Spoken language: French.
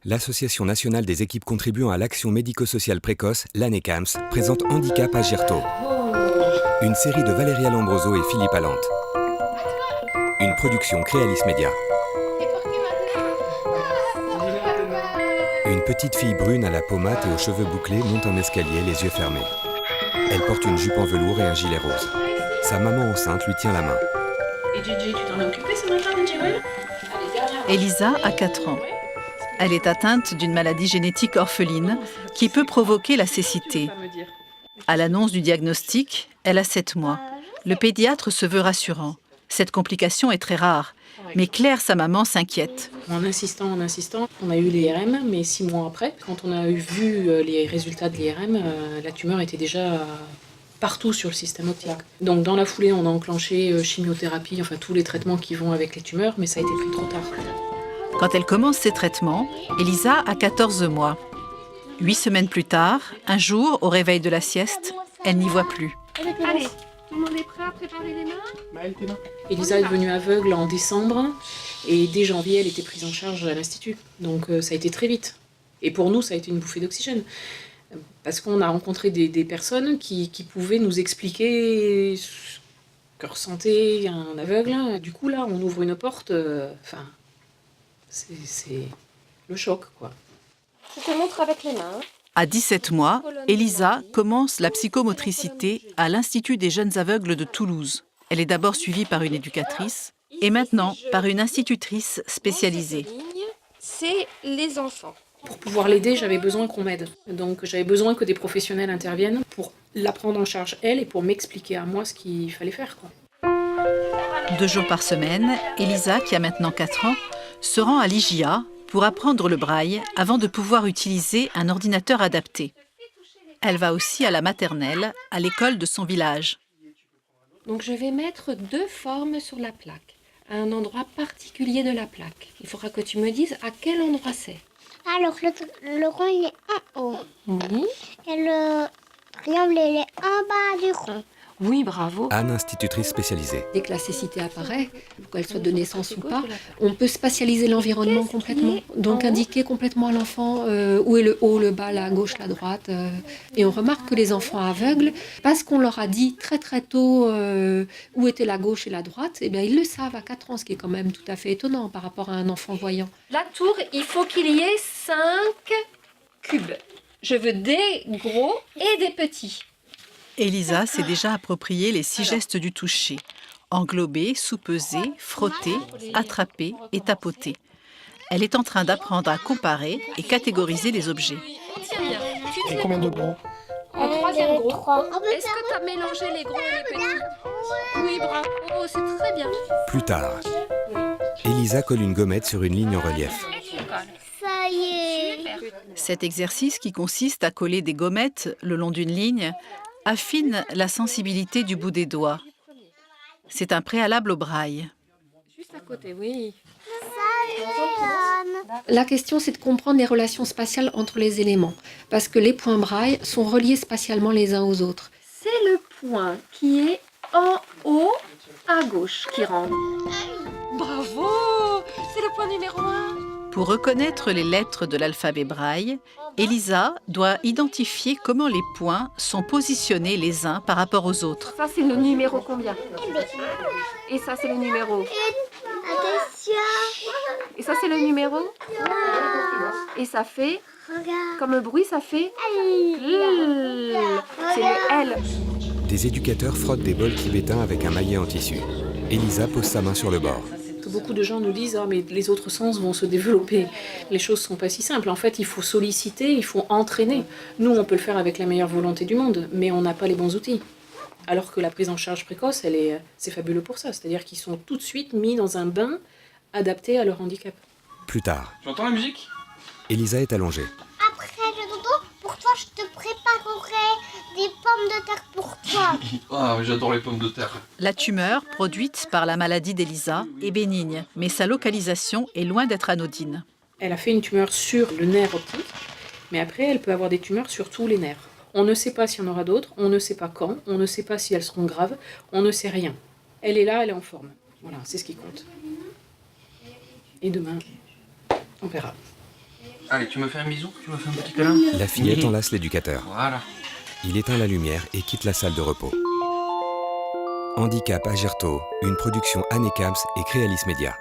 L'Association nationale des équipes contribuant à l'action médico-sociale précoce, l'ANECAMS, présente Handicap à Girto. Une série de Valéria Lombroso et Philippe Allante. Une production Créalis Média. Une petite fille brune à la peau mate et aux cheveux bouclés monte un escalier, les yeux fermés. Elle porte une jupe en velours et un gilet rose. Sa maman enceinte lui tient la main. Et Gigi, tu t'en es occupée ce matin, Gigi? Elisa a 4 ans. Elle est atteinte d'une maladie génétique orpheline qui peut provoquer la cécité. À l'annonce du diagnostic, elle a 7 mois. Le pédiatre se veut rassurant. Cette complication est très rare. Mais Claire, sa maman, s'inquiète. En insistant, on a eu l'IRM, mais 6 mois après, quand on a vu les résultats de l'IRM, la tumeur était déjà partout sur le système optique. Donc dans la foulée, on a enclenché chimiothérapie, enfin tous les traitements qui vont avec les tumeurs, mais ça a été pris trop tard. Quand elle commence ses traitements, Elisa a 14 mois. 8 semaines plus tard, un jour, au réveil de la sieste, elle n'y voit plus. Allez, tout le monde est prêt à préparer les mains? Elisa est devenue aveugle en décembre, et dès janvier, elle était prise en charge à l'Institut. Donc ça a été très vite. Et pour nous, ça a été une bouffée d'oxygène. Parce qu'on a rencontré des personnes qui pouvaient nous expliquer ce que ressentait un aveugle. Du coup, là, on ouvre une porte, c'est le choc, quoi. Je te montre avec les mains. À 17 mois, Elisa commence la psychomotricité à l'Institut des jeunes aveugles de Toulouse. Elle est d'abord suivie par une éducatrice et maintenant par une institutrice spécialisée. C'est les enfants. Pour pouvoir l'aider, j'avais besoin qu'on m'aide. Donc j'avais besoin que des professionnels interviennent pour la prendre en charge, elle, et pour m'expliquer à moi ce qu'il fallait faire, quoi. 2 jours par semaine, Elisa, qui a maintenant 4 ans, se rend à l'IGIA pour apprendre le braille avant de pouvoir utiliser un ordinateur adapté. Elle va aussi à la maternelle, à l'école de son village. Donc je vais mettre 2 formes sur la plaque, à un endroit particulier de la plaque. Il faudra que tu me dises à quel endroit c'est. Alors, le rond, il est en haut. Oui. Et le triangle, il est en bas du rond. Oui, bravo. Anne, institutrice spécialisée. Dès que la cécité apparaît, qu'elle soit de naissance ou pas, on peut spatialiser l'environnement complètement. Donc indiquer complètement à l'enfant où est le haut, le bas, la gauche, la droite. Et on remarque que les enfants aveugles, parce qu'on leur a dit très très tôt où était la gauche et la droite, eh bien ils le savent à 4 ans, ce qui est quand même tout à fait étonnant par rapport à un enfant voyant. La tour, il faut qu'il y ait 5 cubes. Je veux des gros et des petits. Elisa s'est déjà approprié les 6 gestes du toucher. Englober, soupeser, frotter, attraper et tapoter. Elle est en train d'apprendre à comparer et catégoriser les objets. Tiens bien. Et combien de gros? Un troisième gros. 3. Est-ce que tu as mélangé les gros et les petits? Oui, bravo, c'est très bien. Plus tard, Elisa colle une gommette sur une ligne en relief. Ça y est. Cet exercice, qui consiste à coller des gommettes le long d'une ligne, affine la sensibilité du bout des doigts. C'est un préalable au braille. Juste à côté, oui. Anne. La question, c'est de comprendre les relations spatiales entre les éléments. Parce que les points braille sont reliés spatialement les uns aux autres. C'est le point qui est en haut à gauche qui rentre. Bravo! C'est le point numéro 1. Pour reconnaître les lettres de l'alphabet braille, Elisa doit identifier comment les points sont positionnés les uns par rapport aux autres. Ça, c'est le numéro combien? Et ça, c'est le numéro. Attention. Et ça, c'est le numéro. Et ça fait, Regarde. comme bruit, ça fait L. C'est le L. Des éducateurs frottent des bols tibétains avec un maillet en tissu. Elisa pose sa main sur le bord. Beaucoup de gens nous disent « Ah, mais les autres sens vont se développer ». Les choses ne sont pas si simples. En fait, il faut solliciter, il faut entraîner. Nous, on peut le faire avec la meilleure volonté du monde, mais on n'a pas les bons outils. Alors que la prise en charge précoce, c'est fabuleux pour ça. C'est-à-dire qu'ils sont tout de suite mis dans un bain adapté à leur handicap. Plus tard, J'entends la musique? Elisa est allongée. Après le dodo, pour toi, je te préparerai des pommes de terre pour toi. Ah, j'adore les pommes de terre. La tumeur, produite par la maladie d'Elisa, est bénigne, mais sa localisation est loin d'être anodine. Elle a fait une tumeur sur le nerf optique, mais après, elle peut avoir des tumeurs sur tous les nerfs. On ne sait pas s'il y en aura d'autres, on ne sait pas quand, on ne sait pas si elles seront graves, on ne sait rien. Elle est là, elle est en forme. Voilà, c'est ce qui compte. Et demain, on verra. Allez, tu me fais un bisou? Tu me fais un petit câlin? La fillette enlace l'éducateur. Voilà. Il éteint la lumière et quitte la salle de repos. Handicap à Gerteau, une production Anne Camps et Créalis Média.